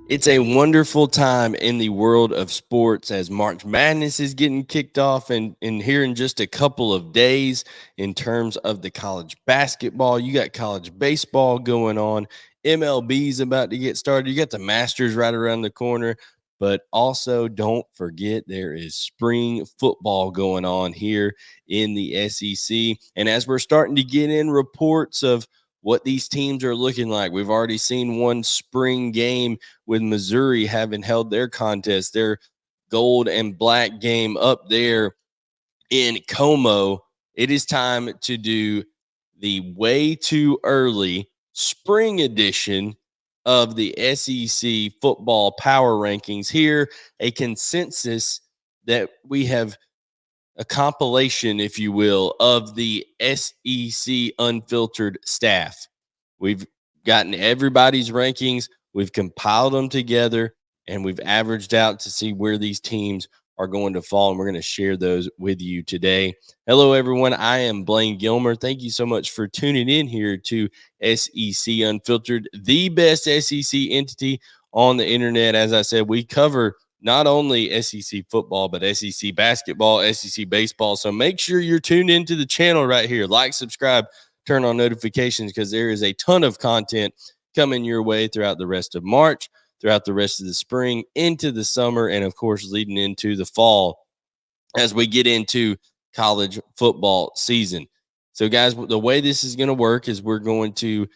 It's a wonderful time in the world of sports as March Madness is getting kicked off and here in just a couple of days in terms of the college basketball. You got college baseball going on. MLB is about to get started. You got the Masters right around the corner. But also, don't forget there is spring football going on here in the SEC. And as we're starting to get in reports of what these teams are looking like, we've already seen one spring game with Missouri having held their contest, their gold and black game up there in Como. It is time to do the way too early spring edition of the SEC football power rankings. Here, a consensus that we have, a compilation, if you will, of the SEC Unfiltered staff. We've gotten everybody's rankings, we've compiled them together, and we've averaged out to see where these teams are going to fall. And we're going to share those with you today. Hello, everyone. I am Blaine Gilmer. Thank you so much for tuning in here to SEC Unfiltered, the best SEC entity on the internet. As I said, we cover not only SEC football, but SEC basketball, SEC baseball. So make sure you're tuned into the channel right here. Like, subscribe, turn on notifications because there is a ton of content coming your way throughout the rest of March, throughout the rest of the spring, into the summer, and of course, leading into the fall as we get into college football season. So, guys, the way this is going to work is we're going to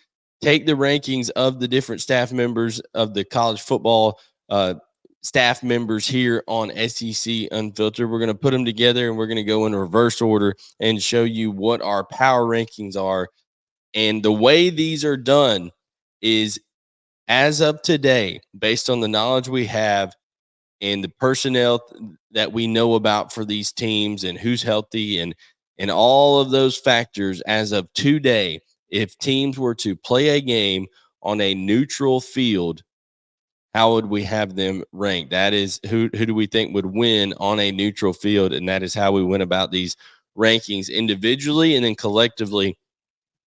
take the rankings of the different staff members of the college football staff members here on SEC Unfiltered. We're going to put them together and we're going to go in reverse order and show you what our power rankings are. And the way these are done is, as of today, based on the knowledge we have and the personnel that we know about for these teams and who's healthy and all of those factors, as of today, if teams were to play a game on a neutral field, how would we have them ranked? That is, who do we think would win on a neutral field? And that is how we went about these rankings individually and then collectively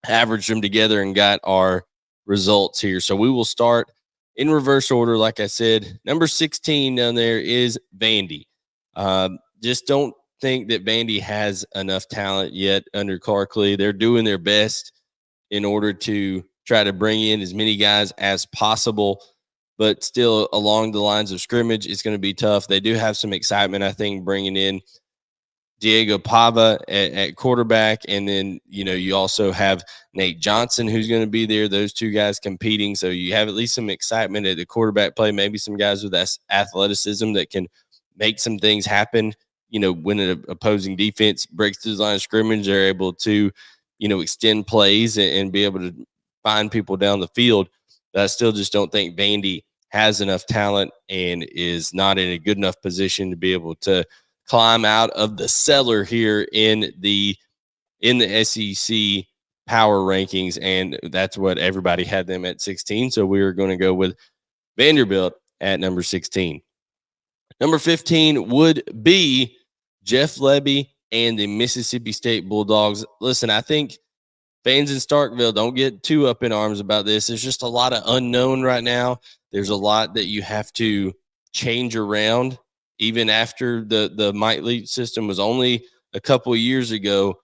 averaged them together and got our results here. So we will start in reverse order. Like I said, number 16 down there is Vandy. Just don't think that Vandy has enough talent yet under Clarkley. They're doing their best in order to try to bring in as many guys as possible, but still along the lines of scrimmage, it's going to be tough. They do have some excitement, I think, bringing in Diego Pava at quarterback. And then, you also have Nate Johnson, who's going to be there. Those two guys competing. So you have at least some excitement at the quarterback play, maybe some guys with athleticism that can make some things happen. When an opposing defense breaks through the line of scrimmage, they're able to, extend plays and be able to find people down the field. But I still just don't think Vandy has enough talent and is not in a good enough position to be able to climb out of the cellar here in the SEC power rankings. And that's what everybody had them at 16. So we are going to go with Vanderbilt at number 16. Number 15 would be Jeff Lebby and the Mississippi State Bulldogs. Listen, I think fans in Starkville, don't get too up in arms about this. There's just a lot of unknown right now. There's a lot that you have to change around. Even after the Mike Leach system was only a couple of years ago,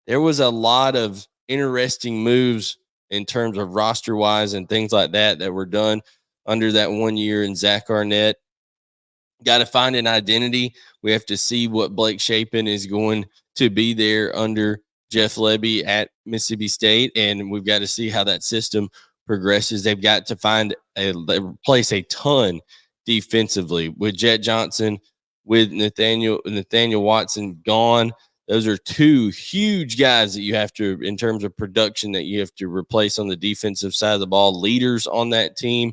there was a lot of interesting moves in terms of roster-wise and things like that were done under that 1 year in Zach Arnett. Got to find an identity. We have to see what Blake Shapen is going to be there under Jeff Lebby at Mississippi State, and we've got to see how that system progresses. They've got to replace a ton defensively with Jet Johnson, with Nathaniel Watson gone. Those are two huge guys that you have to, in terms of production, that you have to replace on the defensive side of the ball, leaders on that team.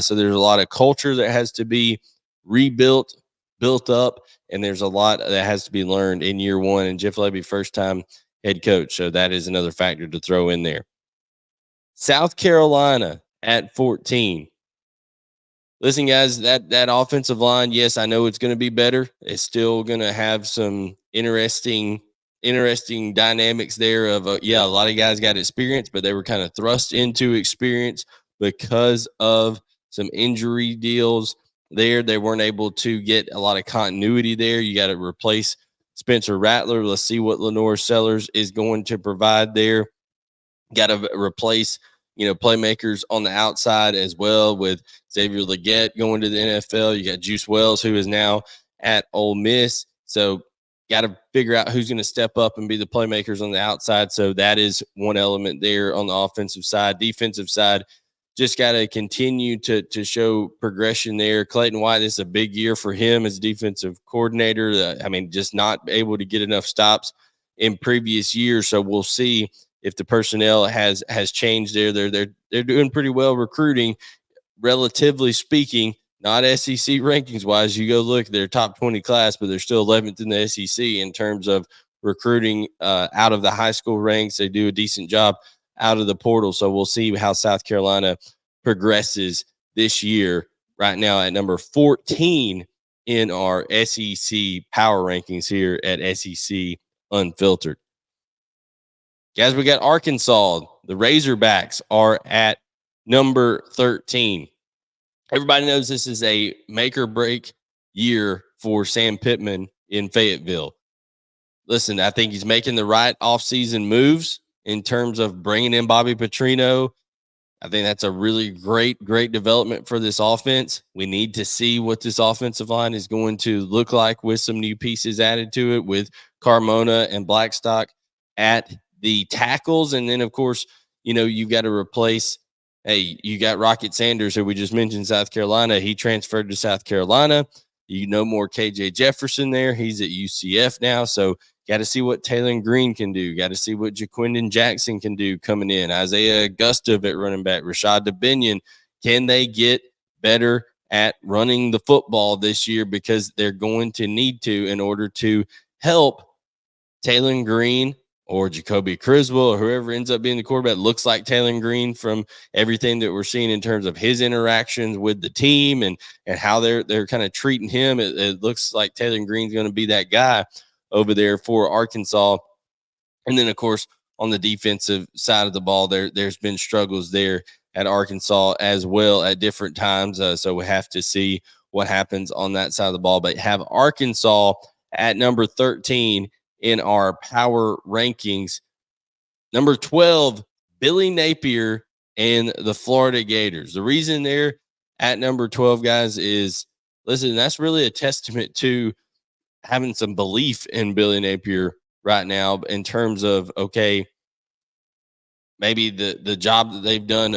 So there's a lot of culture that has to be rebuilt, built up, and there's a lot that has to be learned in year one. And Jeff Lebby, first time head coach. So that is another factor to throw in there. South Carolina at 14. Listen, guys, that offensive line, yes, I know it's going to be better. It's still going to have some interesting dynamics there of, a lot of guys got experience, but they were kind of thrust into experience because of some injury deals there. They weren't able to get a lot of continuity there. You got to replace Spencer Rattler. Let's see what Lenore Sellers is going to provide there. Got to replace, playmakers on the outside as well with Xavier Leggett going to the NFL. You got Juice Wells, who is now at Ole Miss. So got to figure out who's going to step up and be the playmakers on the outside. So that is one element there on the offensive side. Defensive side, just got to continue to show progression there. Clayton White, this is a big year for him as defensive coordinator. Just not able to get enough stops in previous years. So we'll see if the personnel has changed there. They're doing pretty well recruiting, relatively speaking. Not SEC rankings wise. You go look at their top 20 class, but they're still 11th in the SEC in terms of recruiting out of the high school ranks. They do a decent job out of the portal. So we'll see how South Carolina progresses this year. Right now at number 14 in our SEC power rankings here at SEC Unfiltered. Guys, we got Arkansas. The Razorbacks are at number 13. Everybody knows this is a make or break year for Sam Pittman in Fayetteville. Listen, I think he's making the right offseason moves in terms of bringing in Bobby Petrino. I think that's a really great development for this offense. We need to see what this offensive line is going to look like with some new pieces added to it, with Carmona and Blackstock at the tackles. And then, of course, you've got to replace, you got Rocket Sanders, who we just mentioned, South Carolina. He transferred to South Carolina. More KJ Jefferson there. He's at UCF now. So got to see what Taylor Green can do. Got to see what Jaquindon Jackson can do coming in. Isaiah Gustav at running back. Rashad DeBinion. Can they get better at running the football this year? Because they're going to need to in order to help Taylor Green or Jacoby Criswell or whoever ends up being the quarterback. Looks like Taylor Green from everything that we're seeing in terms of his interactions with the team and how they're kind of treating him. It looks like Taylor Green's going to be that guy over there for Arkansas. And then, of course, on the defensive side of the ball, there's been struggles there at Arkansas as well at different times. So we have to see what happens on that side of the ball. But have Arkansas at number 13 in our power rankings. Number 12, Billy Napier and the Florida Gators. The reason they're at number 12, guys, is, listen, that's really a testament to having some belief in Billy Napier right now in terms of, okay, maybe the job that they've done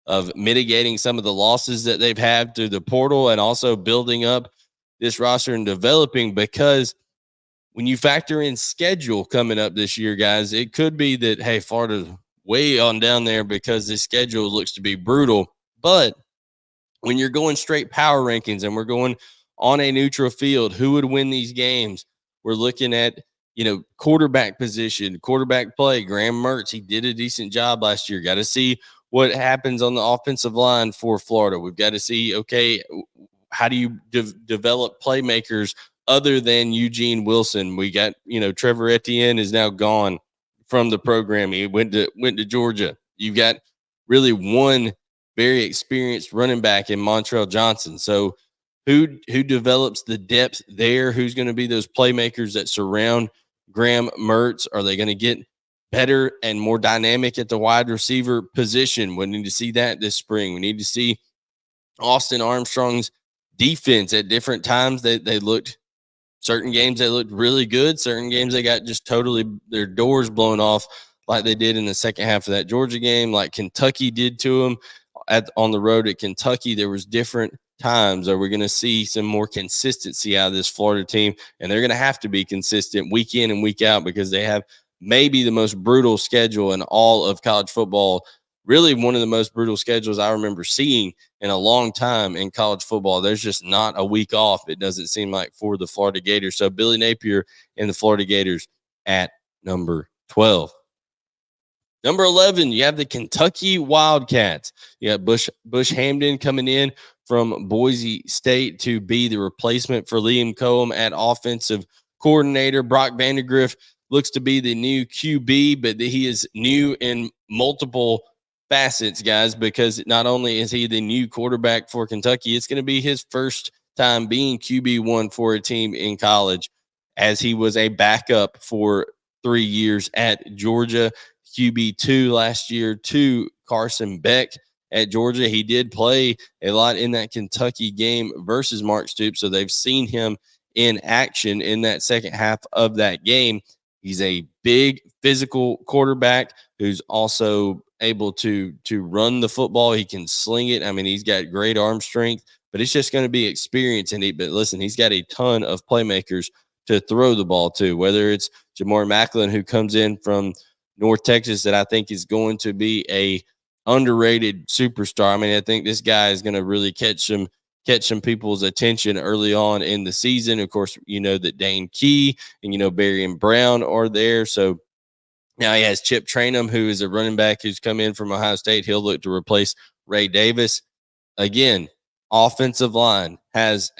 of mitigating some of the losses that they've had through the portal and also building up this roster and developing, because when you factor in schedule coming up this year, guys, it could be that, hey, Florida's way on down there because this schedule looks to be brutal. But when you're going straight power rankings and we're going on a neutral field, who would win these games? We're looking at, quarterback position, quarterback play. Graham Mertz, he did a decent job last year. Got to see what happens on the offensive line for Florida. We've got to see, okay, how do you develop playmakers other than Eugene Wilson? We got, Trevor Etienne is now gone from the program. He went to Georgia. You've got really one very experienced running back in Montrell Johnson. So who develops the depth there? Who's going to be those playmakers that surround Graham Mertz? Are they going to get better and more dynamic at the wide receiver position? We need to see that this spring. We need to see Austin Armstrong's defense at different times. They looked, certain games they looked really good. Certain games they got just totally their doors blown off, like they did in the second half of that Georgia game, like Kentucky did to them on the road at Kentucky. There was different times. Are we going to see some more consistency out of this Florida team? And they're going to have to be consistent week in and week out because they have maybe the most brutal schedule in all of college football. Really one of the most brutal schedules I remember seeing in a long time in college football. There's just not a week off, it doesn't seem like, for the Florida Gators. So Billy Napier and the Florida Gators at number 12. Number 11, you have the Kentucky Wildcats. You got Bush Hamden coming in from Boise State to be the replacement for Liam Cohen at offensive coordinator. Brock Vandegrift looks to be the new QB, but he is new in multiple facets, guys, because not only is he the new quarterback for Kentucky, it's going to be his first time being QB1 for a team in college, as he was a backup for 3 years at Georgia, QB2 last year to Carson Beck at Georgia. He did play a lot in that Kentucky game versus Mark Stoops, so they've seen him in action in that second half of that game. He's a big physical quarterback who's also able to run the football. He can sling it. I mean, he's got great arm strength, but it's just going to be experience. But listen, he's got a ton of playmakers to throw the ball to, whether it's Jamar Macklin, who comes in from North Texas, that I think is going to be a underrated superstar. I mean, I think this guy is going to really catch some people's attention early on in the season. Of course, you know that Dane Key and Barry and Brown are there. So now he has Chip Trainum, who is a running back who's come in from Ohio State. He'll look to replace Ray Davis. Again, offensive line has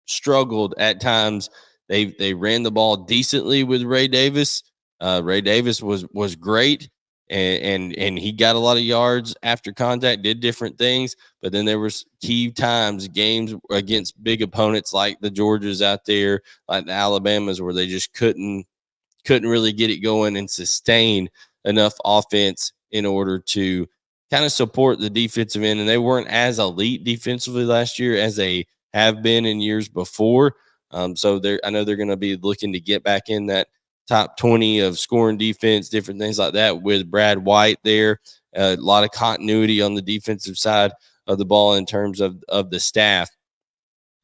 struggled at times. They ran the ball decently with Ray Davis. Ray Davis was great, and he got a lot of yards after contact, did different things. But then there was key times, games against big opponents like the Georgias out there, like the Alabamas, where they just couldn't really get it going and sustain enough offense in order to kind of support the defensive end. And they weren't as elite defensively last year as they have been in years before. So I know they're going to be looking to get back in that top 20 of scoring defense, different things like that with Brad White there. A lot of continuity on the defensive side of the ball in terms of the staff.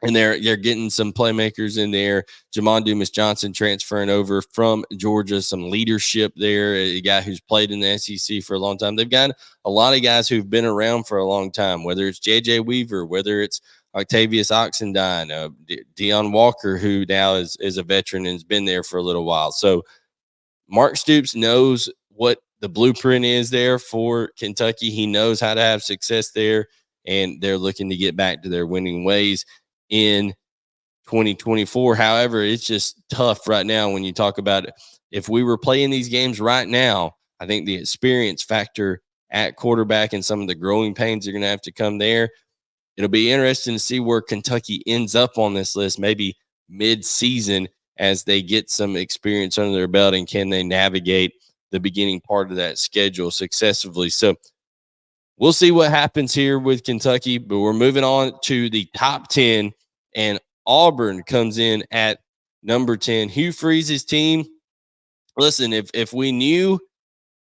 And they're getting some playmakers in there. Jamon Dumas Johnson transferring over from Georgia, some leadership there, a guy who's played in the SEC for a long time. They've got a lot of guys who've been around for a long time, whether it's J.J. Weaver, whether it's Octavius Oxendine, Deion Walker, who now is a veteran and has been there for a little while. So Mark Stoops knows what the blueprint is there for Kentucky. He knows how to have success there, and they're looking to get back to their winning ways in 2024. However, it's just tough right now when you talk about it. If we were playing these games right now, I think the experience factor at quarterback and some of the growing pains are going to have to come there. It'll be interesting to see where Kentucky ends up on this list, maybe mid-season, as they get some experience under their belt, and can they navigate the beginning part of that schedule successfully. So we'll see what happens here with Kentucky, but we're moving on to the top 10, and Auburn comes in at number 10. Hugh Freeze's team. Listen, if we knew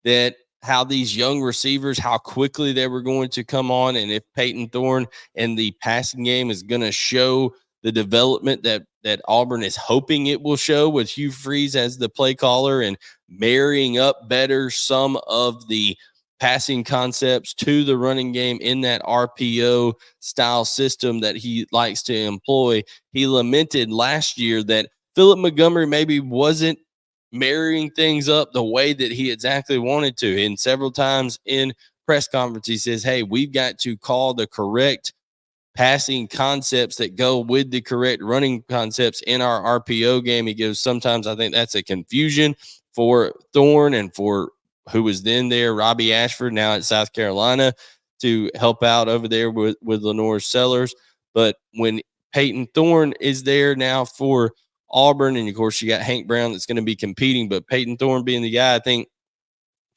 that how these young receivers, how quickly they were going to come on, and if Peyton Thorne and the passing game is going to show the development that Auburn is hoping it will show, with Hugh Freeze as the play caller and marrying up better some of the passing concepts to the running game in that RPO style system that he likes to employ. He lamented last year that Philip Montgomery maybe wasn't marrying things up the way that he exactly wanted to. And several times in press conference, he says, hey, we've got to call the correct passing concepts that go with the correct running concepts in our RPO game. He goes, sometimes I think that's a confusion for Thorne and for who was then there, Robbie Ashford, now at South Carolina, to help out over there with Lenore Sellers. But when Peyton Thorne is there now for Auburn, and of course you got Hank Brown that's going to be competing, but Peyton Thorne being the guy, I think,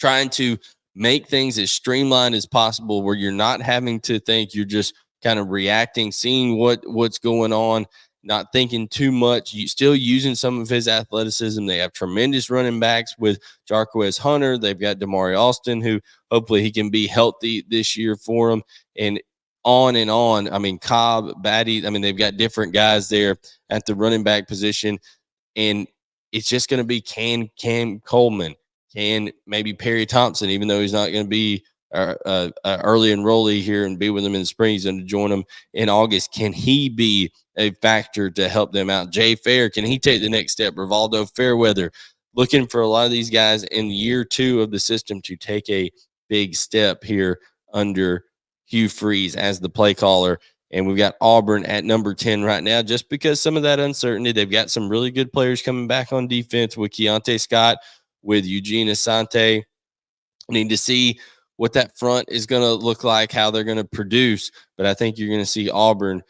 trying to make things as streamlined as possible, where you're not having to think, you're just kind of reacting, seeing what's going on, not thinking too much. You still using some of his athleticism. They have tremendous running backs with Jarquez Hunter. They've got Damari Alston, who hopefully he can be healthy this year for them, and on and on. I mean, Cobb, Batty. I mean, they've got different guys there at the running back position, and it's just going to be Cam Coleman, can maybe Perry Thompson, even though he's not going to be early enrollee here and be with them in the spring. He's going to join them in August. Can he be a factor to help them out? Jay Fair, can he take the next step? Rivaldo Fairweather, looking for a lot of these guys in year 2 of the system to take a big step here under Hugh Freeze as the play caller. And we've got Auburn at number 10 right now, just because some of that uncertainty. They've got some really good players coming back on defense with Keontae Scott, with Eugene Asante. Need to see what that front is going to look like, how they're going to produce. But I think you're going to see Auburn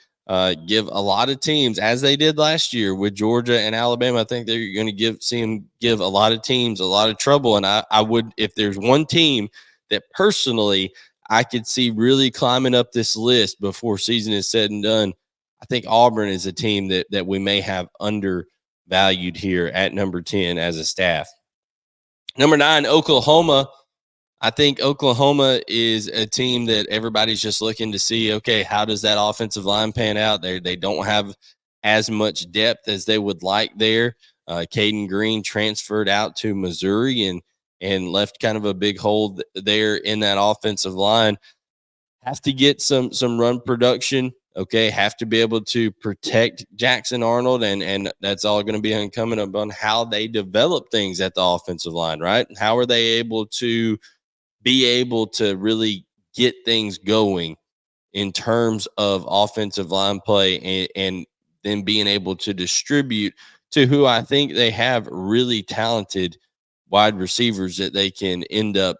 give a lot of teams, as they did last year with Georgia and Alabama. I think they're going to see them give a lot of teams a lot of trouble. And I would, if there's one team that personally I could see really climbing up this list before season is said and done, I think Auburn is a team that we may have undervalued here at number 10 as a staff. Number 9, Oklahoma. I think Oklahoma is a team that everybody's just looking to see, okay, how does that offensive line pan out? They don't have as much depth as they would like there. Caden Green transferred out to Missouri and left kind of a big hole there in that offensive line. Have to get some run production. Okay, have to be able to protect Jackson Arnold, and that's all going to be incumbent upon how they develop things at the offensive line, right? How are they able to be able to really get things going in terms of offensive line play, and then being able to distribute to who I think they have really talented wide receivers that they can end up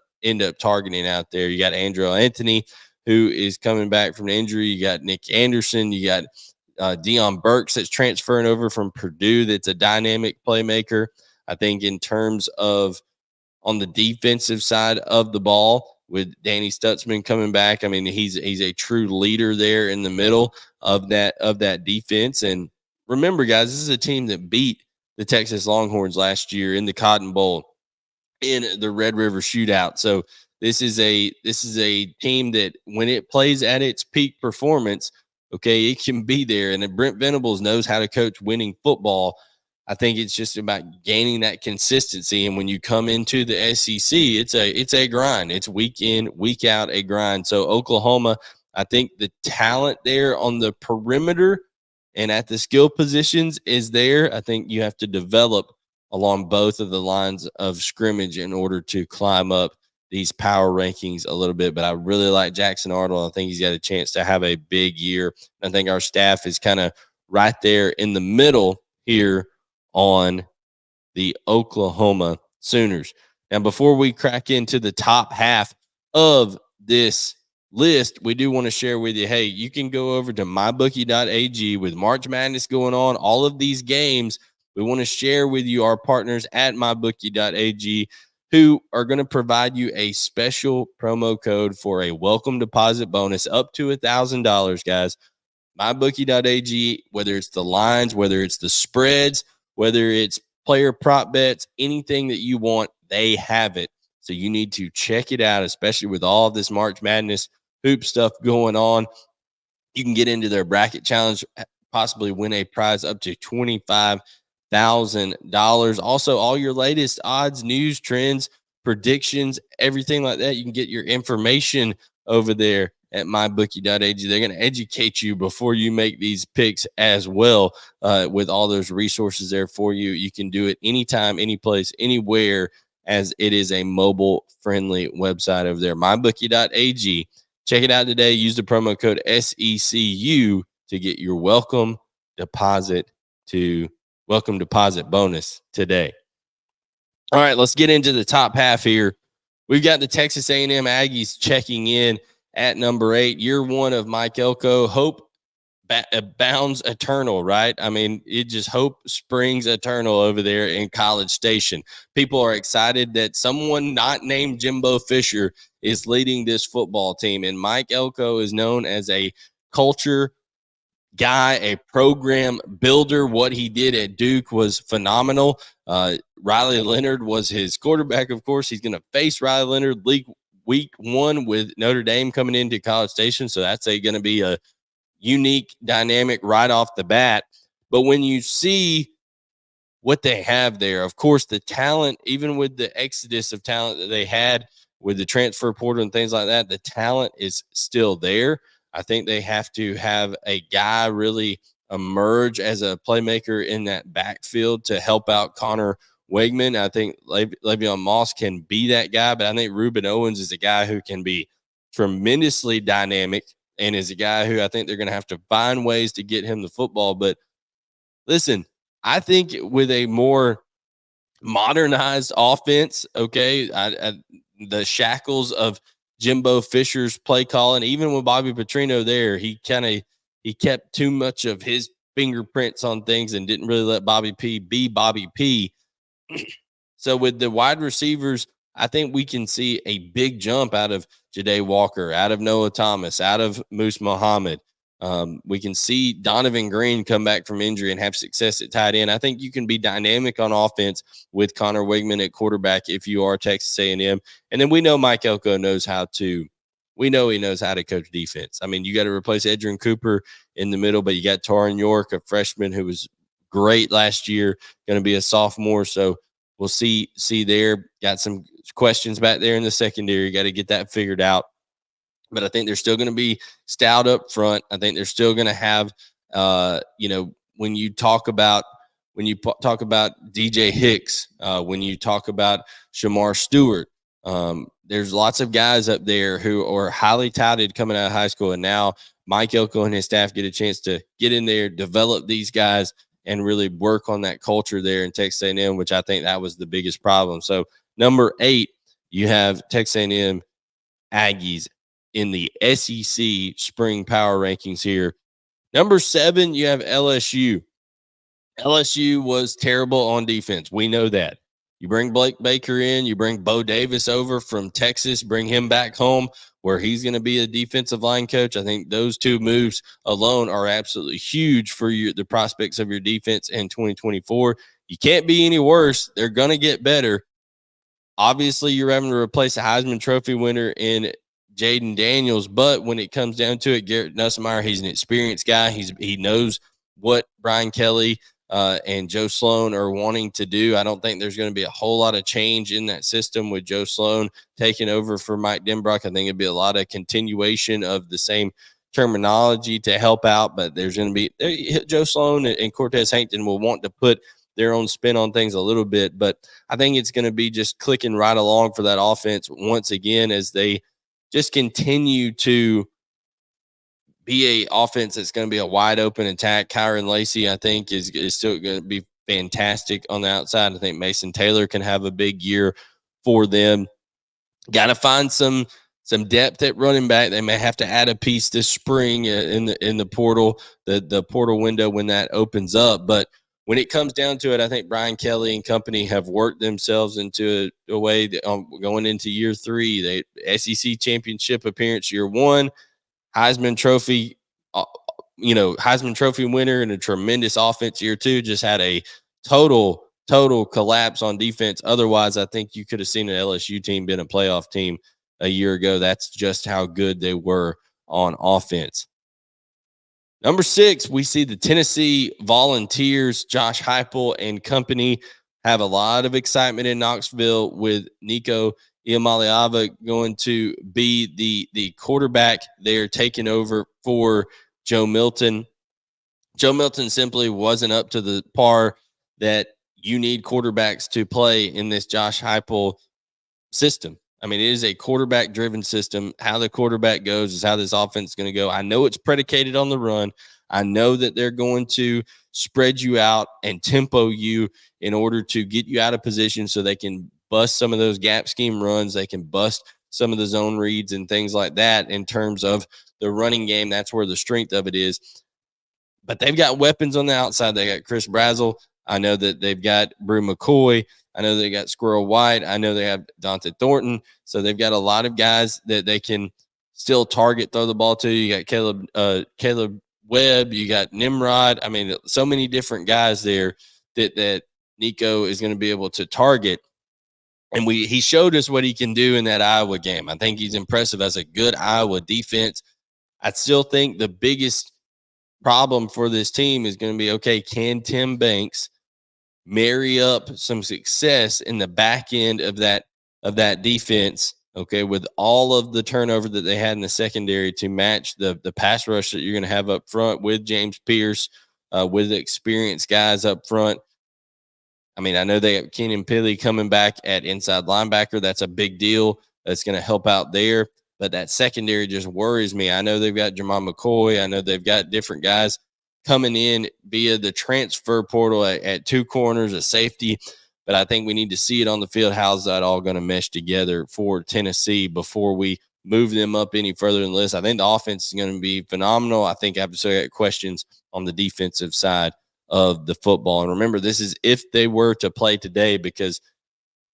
targeting out there. You got Andrew Anthony, who is coming back from injury. You got Nick Anderson. You got Deion Burks that's transferring over from Purdue. That's a dynamic playmaker. I think in terms of on the defensive side of the ball with Danny Stutzman coming back. I mean, he's a true leader there in the middle of that defense. And remember, guys, this is a team that beat the Texas Longhorns last year in the Cotton Bowl in the Red River Shootout. So this is a team that when it plays at its peak performance, okay, it can be there. And if Brent Venables knows how to coach winning football, I think it's just about gaining that consistency. And when you come into the SEC, it's a grind. It's week in, week out, a grind. So Oklahoma, I think the talent there on the perimeter and at the skill positions is there. I think you have to develop along both of the lines of scrimmage in order to climb up these power rankings a little bit. But I really like Jackson Arnold. I think he's got a chance to have a big year. I think our staff is kind of right there in the middle here on the Oklahoma Sooners. Now, before we crack into the top half of this list, we do want to share with you, hey, you can go over to mybookie.ag with March Madness going on, all of these games. We want to share with you our partners at mybookie.ag who are going to provide you a special promo code for a welcome deposit bonus up to $1,000, guys. MyBookie.ag, whether it's the lines, whether it's the spreads, whether it's player prop bets, anything that you want, they have it. So you need to check it out, especially with all of this March Madness hoop stuff going on. You can get into their bracket challenge, possibly win a prize up to $25,000. Also, all your latest odds, news, trends, predictions, everything like that. You can get your information over there at mybookie.ag. They're going to educate you before you make these picks as well, with all those resources there for you. You can do it anytime, any place, anywhere, as it is a mobile friendly website over there. Mybookie.ag. Check it out today. Use the promo code SECU to get your welcome deposit bonus today. All right, let's get into the top half here. We've got the Texas A&M Aggies checking in at number 8. Year one of Mike Elko. Hope bounds eternal, right? I mean, it just hope springs eternal over there in College Station. People are excited that someone not named Jimbo Fisher is leading this football team. And Mike Elko is known as a culture guy, a program builder. What he did at Duke was phenomenal. Riley Leonard was his quarterback, of course. He's going to face Riley Leonard week 1 with Notre Dame coming into College Station. So that's going to be a unique dynamic right off the bat. But when you see what they have there, of course, the talent, even with the exodus of talent that they had with the transfer portal and things like that, the talent is still there. I think they have to have a guy really emerge as a playmaker in that backfield to help out Connor Wegman. I think Le'Veon Moss can be that guy, but I think Reuben Owens is a guy who can be tremendously dynamic and is a guy who I think they're going to have to find ways to get him the football. But listen, I think with a more modernized offense, okay, the shackles of Jimbo Fisher's play calling. Even with Bobby Petrino there, he kept too much of his fingerprints on things and didn't really let Bobby P be Bobby P. So with the wide receivers, I think we can see a big jump out of Ja'Day Walker, out of Noah Thomas, out of Moose Muhammad. We can see Donovan Green come back from injury and have success at tight end. I think you can be dynamic on offense with Connor Wigman at quarterback if you are Texas A&M. And then we know Mike Elko knows how to. We know he knows how to coach defense. I mean, you got to replace Edgerrin Cooper in the middle, but you got Taron York, a freshman who was great last year, going to be a sophomore. So we'll see there. Got some questions back there in the secondary. Got to get that figured out. But I think they're still going to be stout up front. I think they're still going to have, when you talk about DJ Hicks, when you talk about Shamar Stewart, there's lots of guys up there who are highly touted coming out of high school. And now Mike Elko and his staff get a chance to get in there, develop these guys, and really work on that culture there in Texas A&M, which I think that was the biggest problem. So number 8, you have Texas A&M Aggies in the SEC spring power rankings here. Number 7, you have LSU. LSU was terrible on defense. We know that. You bring Blake Baker in, you bring Bo Davis over from Texas, bring him back home where he's going to be a defensive line coach. I think those 2 moves alone are absolutely huge for the prospects of your defense in 2024. You can't be any worse. They're going to get better. Obviously, you're having to replace a Heisman Trophy winner in Jaden Daniels, but when it comes down to it, Garrett Nussmeier, he's an experienced guy. He knows what Brian Kelly and Joe Sloan are wanting to do. I don't think there's going to be a whole lot of change in that system with Joe Sloan taking over for Mike Denbrock. I think it'd be a lot of continuation of the same terminology to help out, but there's going to be Joe Sloan and Cortez Hankton will want to put their own spin on things a little bit, but I think it's going to be just clicking right along for that offense once again as they just continue to be a offense that's going to be a wide open attack. Kyron Lacey, I think, is still going to be fantastic on the outside. I think Mason Taylor can have a big year for them. Got to find some depth at running back. They may have to add a piece this spring in the portal, the portal window when that opens up. But when it comes down to it, I think Brian Kelly and company have worked themselves into a way that, going into year 3. They SEC championship appearance year 1, Heisman Trophy, Heisman Trophy winner and a tremendous offense year 2. Just had a total collapse on defense. Otherwise, I think you could have seen an LSU team been a playoff team a year ago. That's just how good they were on offense. Number 6, we see the Tennessee Volunteers. Josh Heupel and company have a lot of excitement in Knoxville with Nico Iamaleava going to be the quarterback there, taking over for Joe Milton. Joe Milton simply wasn't up to the par that you need quarterbacks to play in this Josh Heupel system. I mean, it is a quarterback-driven system. How the quarterback goes is how this offense is going to go. I know it's predicated on the run. I know that they're going to spread you out and tempo you in order to get you out of position so they can bust some of those gap scheme runs. They can bust some of the zone reads and things like that in terms of the running game. That's where the strength of it is. But they've got weapons on the outside. They got Chris Brazzell. I know that they've got Brew McCoy. I know they got Squirrel White. I know they have Dante Thornton. So they've got a lot of guys that they can still target, throw the ball to. You got Caleb Webb. You got Nimrod. I mean, so many different guys there that Nico is going to be able to target. And he showed us what he can do in that Iowa game. I think he's impressive as a good Iowa defense. I still think the biggest problem for this team is going to be, okay, can Tim Banks marry up some success in the back end of that defense, okay, with all of the turnover that they had in the secondary to match the pass rush that you're going to have up front with James Pierce, with the experienced guys up front. I mean, I know they have Keenan Pili coming back at inside linebacker. That's a big deal. That's going to help out there. But that secondary just worries me. I know they've got Jermon McCoy. I know they've got different guys coming in via the transfer portal at 2 corners, a safety. But I think we need to see it on the field. How's that all going to mesh together for Tennessee before we move them up any further in the list. I think the offense is going to be phenomenal. I think I have to questions on the defensive side of the football. And remember, this is if they were to play today, because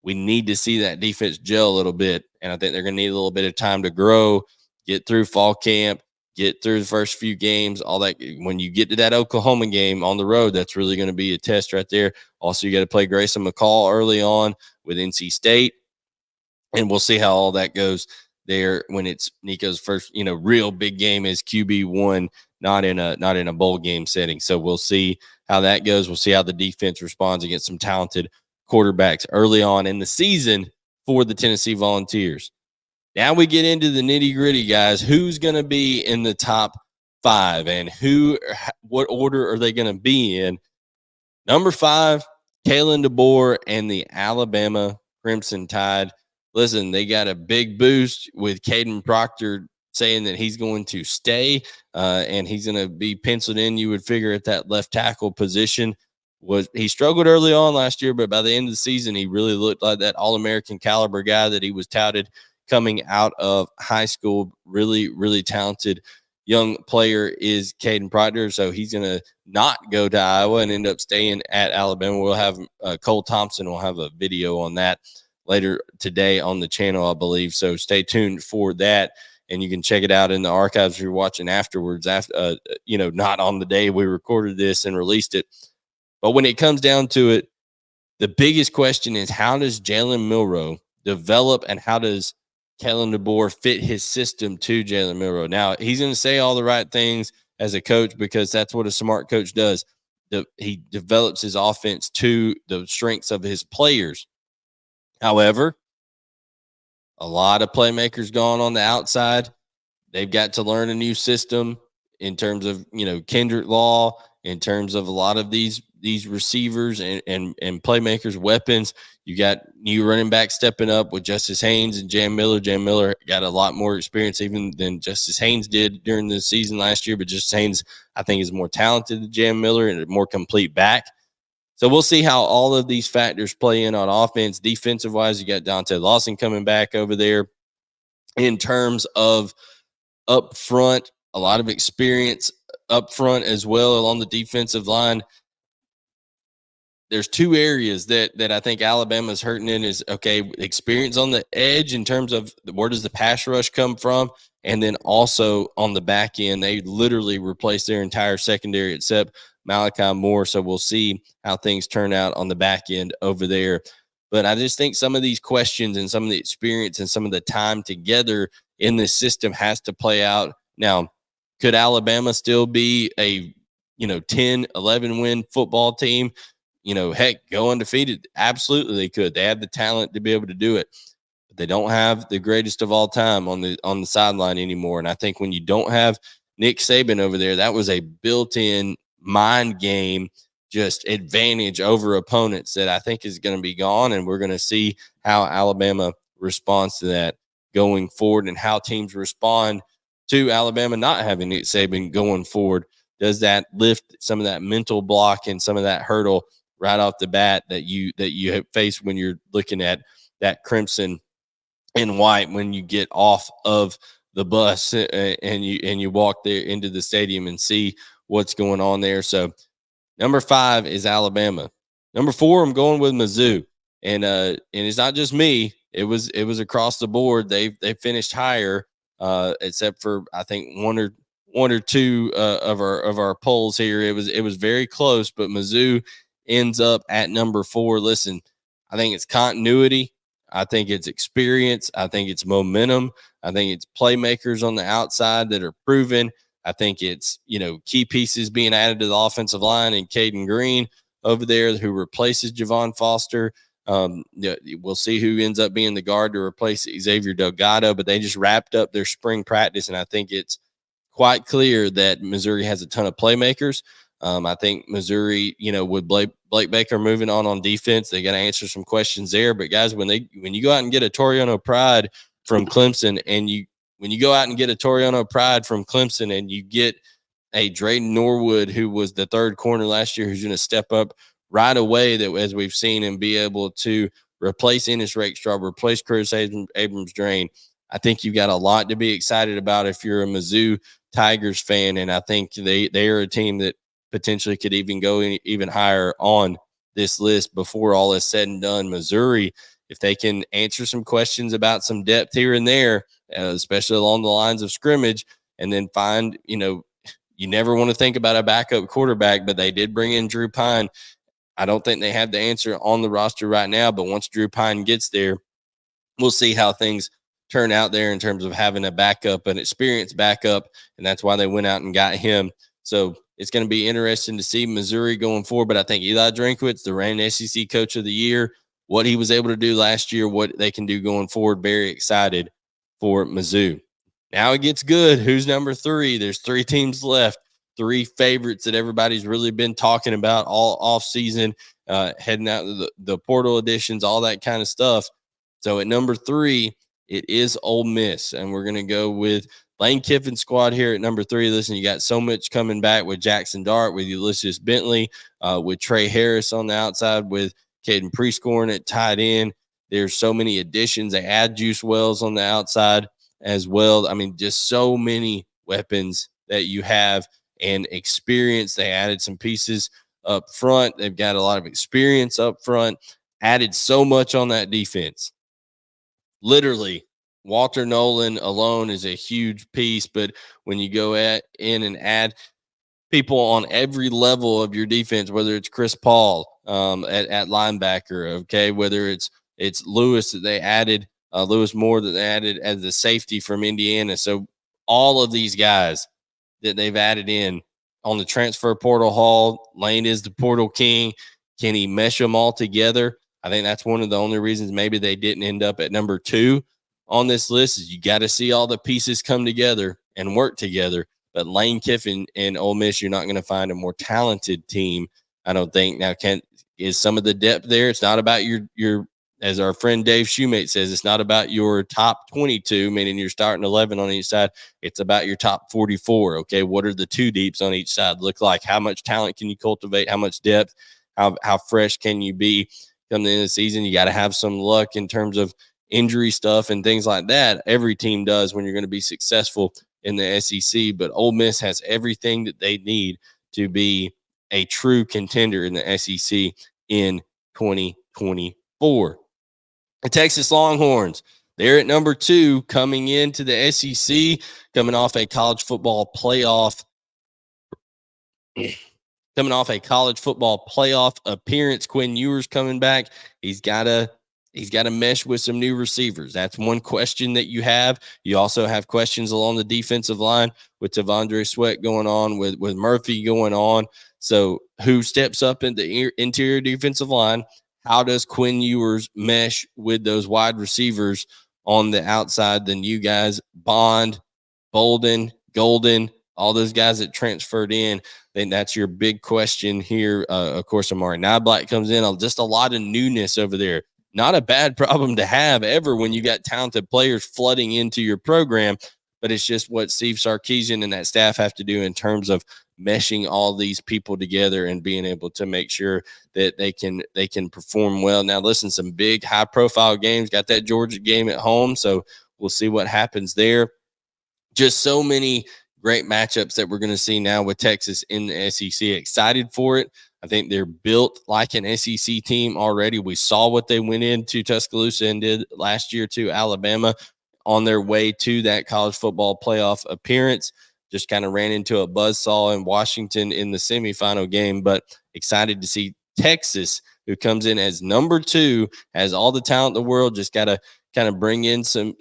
we need to see that defense gel a little bit. And I think they're going to need a little bit of time to grow, get through fall camp, get through the first few games, all that. When you get to that Oklahoma game on the road, that's really going to be a test right there. Also, you got to play Grayson McCall early on with NC State. And we'll see how all that goes there when it's Nico's first, real big game as QB1, not in a bowl game setting. So we'll see how that goes. We'll see how the defense responds against some talented quarterbacks early on in the season for the Tennessee Volunteers. Now we get into the nitty gritty, guys. Who's going to be in the top 5 and what order are they going to be in? Number 5, Kalen DeBoer and the Alabama Crimson Tide. Listen, they got a big boost with Caden Proctor saying that he's going to stay and he's going to be penciled in, you would figure, at that left tackle position. He struggled early on last year, but by the end of the season, he really looked like that All-American caliber guy that he was touted coming out of high school. Really, really talented young player is Caden Proctor. So he's going to not go to Iowa and end up staying at Alabama. We'll have Cole Thompson will have a video on that later today on the channel, I believe. So stay tuned for that. And you can check it out in the archives if you're watching afterwards, after, not on the day we recorded this and released it. But when it comes down to it, the biggest question is, how does Jalen Milroe develop and how does Kalen DeBoer fit his system to Jalen Milroe? Now, he's going to say all the right things as a coach because that's what a smart coach does. He develops his offense to the strengths of his players. However, a lot of playmakers gone on the outside. They've got to learn a new system in terms of, Kendrick Law, in terms of a lot of these receivers and playmakers, weapons. You got new running back stepping up with Justice Haynes and Jam Miller. Jam Miller got a lot more experience even than Justice Haynes did during the season last year, but Justice Haynes, I think, is more talented than Jam Miller and a more complete back. So we'll see how all of these factors play in on offense. Defensive-wise, you got Dante Lawson coming back over there. In terms of up front, a lot of experience up front as well along the defensive line. There's 2 areas that I think Alabama's hurting in is, experience on the edge in terms of where does the pass rush come from? And then also on the back end, they literally replaced their entire secondary except Malachi Moore. So we'll see how things turn out on the back end over there. But I just think some of these questions and some of the experience and some of the time together in this system has to play out. Now, could Alabama still be a 10, 11 win football team? Heck, go undefeated. Absolutely they could. They have the talent to be able to do it. But they don't have the greatest of all time on the sideline anymore. And I think when you don't have Nick Saban over there, that was a built-in mind game, just advantage over opponents that I think is going to be gone. And we're going to see how Alabama responds to that going forward and how teams respond to Alabama not having Nick Saban going forward. Does that lift some of that mental block and some of that hurdle right off the bat that you face when you're looking at that crimson and white when you get off of the bus and you walk there into the stadium and see what's going on there? So number 5 is Alabama. Number 4, I'm going with Mizzou. And it's not just me. It was across the board. They finished higher, except for I think one or two of our polls here. It was very close, but Mizzou ends up at number 4. Listen, I think it's continuity. I think it's experience. I think it's momentum. I think it's playmakers on the outside that are proven. I think it's, key pieces being added to the offensive line and Caden Green over there who replaces Javon Foster. We'll see who ends up being the guard to replace Xavier Delgado, but they just wrapped up their spring practice, and I think it's quite clear that Missouri has a ton of playmakers. I think Missouri, with Blake Baker moving on defense, they got to answer some questions there. But guys, when you go out and get a Toriano Pride from Clemson, and when you go out and get a Toriano Pride from Clemson, and you get a Drayden Norwood, who was the 3rd corner last year, who's going to step up right away, that as we've seen, and be able to replace Ennis Rakestraw, replace Chris Abrams-Drain. I think you've got a lot to be excited about if you're a Mizzou Tigers fan, and I think they are a team that potentially could even go even higher on this list before all is said and done. Missouri, if they can answer some questions about some depth here and there, especially along the lines of scrimmage, and then find, you never want to think about a backup quarterback, but they did bring in Drew Pine. I don't think they have the answer on the roster right now, but once Drew Pine gets there, we'll see how things turn out there in terms of having a backup, an experienced backup, and that's why they went out and got him. So it's going to be interesting to see Missouri going forward. But I think Eli Drinkwitz, the reigning SEC Coach of the Year, what he was able to do last year, what they can do going forward, very excited for Mizzou. Now it gets good. Who's number 3? There's 3 teams left, 3 favorites that everybody's really been talking about all off season, heading out to the portal additions, all that kind of stuff. So at number 3, it is Ole Miss, and we're going to go with Lane Kiffin's squad here at number 3. Listen, you got so much coming back with Jackson Dart, with Ulysses Bentley, with Trey Harris on the outside, with Caden Prescorn at tight end. There's so many additions. They add Juice Wells on the outside as well. I mean, just so many weapons that you have and experience. They added some pieces up front. They've got a lot of experience up front, added so much on that defense. Literally, Walter Nolan alone is a huge piece, but when you go in and add people on every level of your defense, whether it's Chris Paul at linebacker, okay, whether it's Lewis that they added, Lewis Moore that they added as the safety from Indiana. So all of these guys that they've added in on the transfer portal hall, Lane is the portal king. Can he mesh them all together? I think that's one of the only reasons maybe they didn't end up at number 2 on this list is you got to see all the pieces come together and work together. But Lane Kiffin and Ole Miss, you're not going to find a more talented team, I don't think. Now, is some of the depth there? It's not about your as our friend Dave Shoemate says, it's not about your top 22, meaning you're starting 11 on each side. It's about your top 44. Okay, what are the 2 deeps on each side look like? How much talent can you cultivate? How much depth? How fresh can you be come the end of the season? You got to have some luck in terms of injury stuff and things like that. Every team does when you're going to be successful in the SEC, but Ole Miss has everything that they need to be a true contender in the SEC in 2024. The Texas Longhorns, they're at number 2 coming into the SEC, coming off a college football playoff appearance. Quinn Ewers coming back. He's got to mesh with some new receivers. That's one question that you have. You also have questions along the defensive line with Tavondre Sweat going on, with Murphy going on. So who steps up in the interior defensive line? How does Quinn Ewers mesh with those wide receivers on the outside? Then you guys, Bond, Bolden, Golden, all those guys that transferred in. I think that's your big question here. Of course, Amari Niblack comes in. Just a lot of newness over there. Not a bad problem to have ever when you got talented players flooding into your program, but it's just what Steve Sarkisian and that staff have to do in terms of meshing all these people together and being able to make sure that they can perform well. Now, listen, some big high-profile games. Got that Georgia game at home, so we'll see what happens there. Just so many great matchups that we're going to see now with Texas in the SEC. Excited for it. I think they're built like an SEC team already. We saw what they went into Tuscaloosa and did last year to Alabama on their way to that college football playoff appearance. Just kind of ran into a buzzsaw in Washington in the semifinal game, but excited to see Texas, who comes in as number 2, has all the talent in the world, just got to kind of bring in some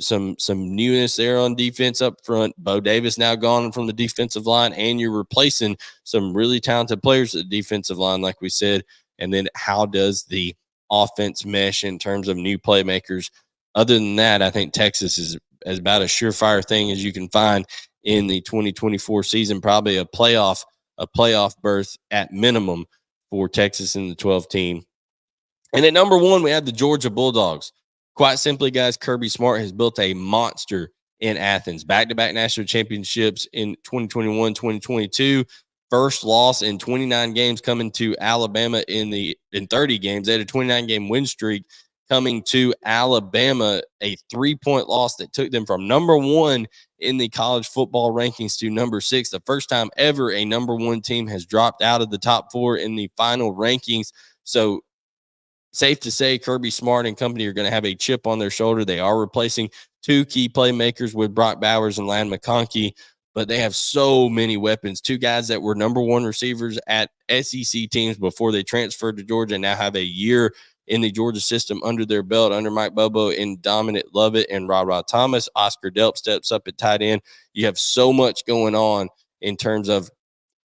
newness there on defense up front. Bo Davis now gone from the defensive line, and you're replacing some really talented players at the defensive line, like we said. And then how does the offense mesh in terms of new playmakers? Other than that, I think Texas is about a surefire thing as you can find in the 2024 season, probably a playoff berth at minimum for Texas in the 12 team. And at number 1, we have the Georgia Bulldogs. Quite simply, guys, Kirby Smart has built a monster in Athens. Back-to-back national championships in 2021, 2022. First loss in 29 games coming to Alabama in 30 games. They had a 29-game win streak coming to Alabama, a 3-point loss that took them from number 1 in the college football rankings to number 6. The first time ever a number 1 team has dropped out of the top 4 in the final rankings. So safe to say Kirby Smart and company are going to have a chip on their shoulder. They are replacing 2 key playmakers with Brock Bowers and Lan McConkey, but they have so many weapons. 2 guys that were number 1 receivers at SEC teams before they transferred to Georgia and now have a year in the Georgia system under their belt, under Mike Bobo and Dominic Lovett and Rod Thomas. Oscar Delp steps up at tight end. You have so much going on in terms of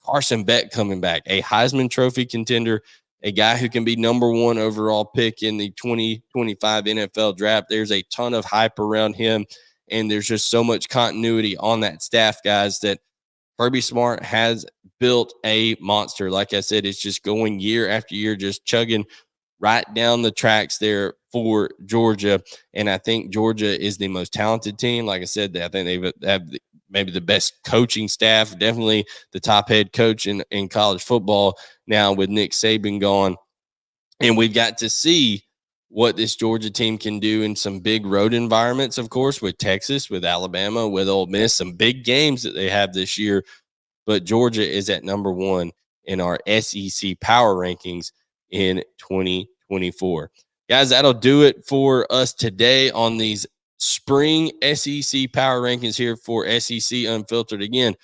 Carson Beck coming back, a Heisman Trophy contender, a guy who can be number 1 overall pick in the 2025 NFL draft. There's a ton of hype around him, and there's just so much continuity on that staff, guys, that Kirby Smart has built a monster. Like I said, it's just going year after year, just chugging right down the tracks there for Georgia. And I think Georgia is the most talented team. Like I said, I think they have maybe the best coaching staff, definitely the top head coach in college football now with Nick Saban gone. And we've got to see what this Georgia team can do in some big road environments, of course, with Texas, with Alabama, with Ole Miss, some big games that they have this year. But Georgia is at number 1 in our SEC power rankings in 2024. Guys, that'll do it for us today on these spring SEC power rankings here for SEC Unfiltered. Again,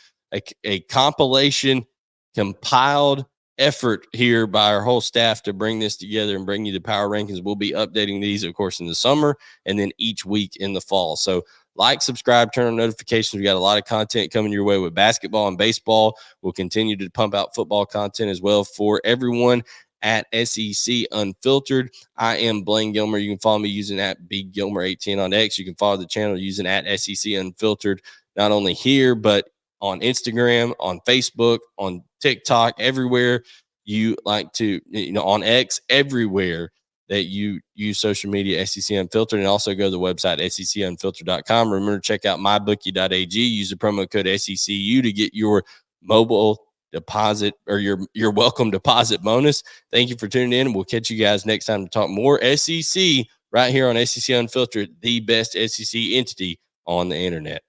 a compilation, compiled effort here by our whole staff to bring this together and bring you the power rankings. We'll be updating these, of course, in the summer and then each week in the fall. So like, subscribe, turn on notifications. We got a lot of content coming your way with basketball and baseball. We'll continue to pump out football content as well for everyone at SEC Unfiltered. I am Blaine Gilmer. You can follow me using at BGilmer18 on X. You can follow the channel using at SEC Unfiltered, not only here, but on Instagram, on Facebook, on TikTok, everywhere you like to, on X, everywhere that you use social media, SEC Unfiltered, and also go to the website, secunfiltered.com. Remember to check out mybookie.ag. Use the promo code SECU to get your mobile deposit or your welcome deposit bonus. Thank you for tuning in. We'll catch you guys next time to talk more SEC right here on SEC Unfiltered, the best SEC entity on the internet.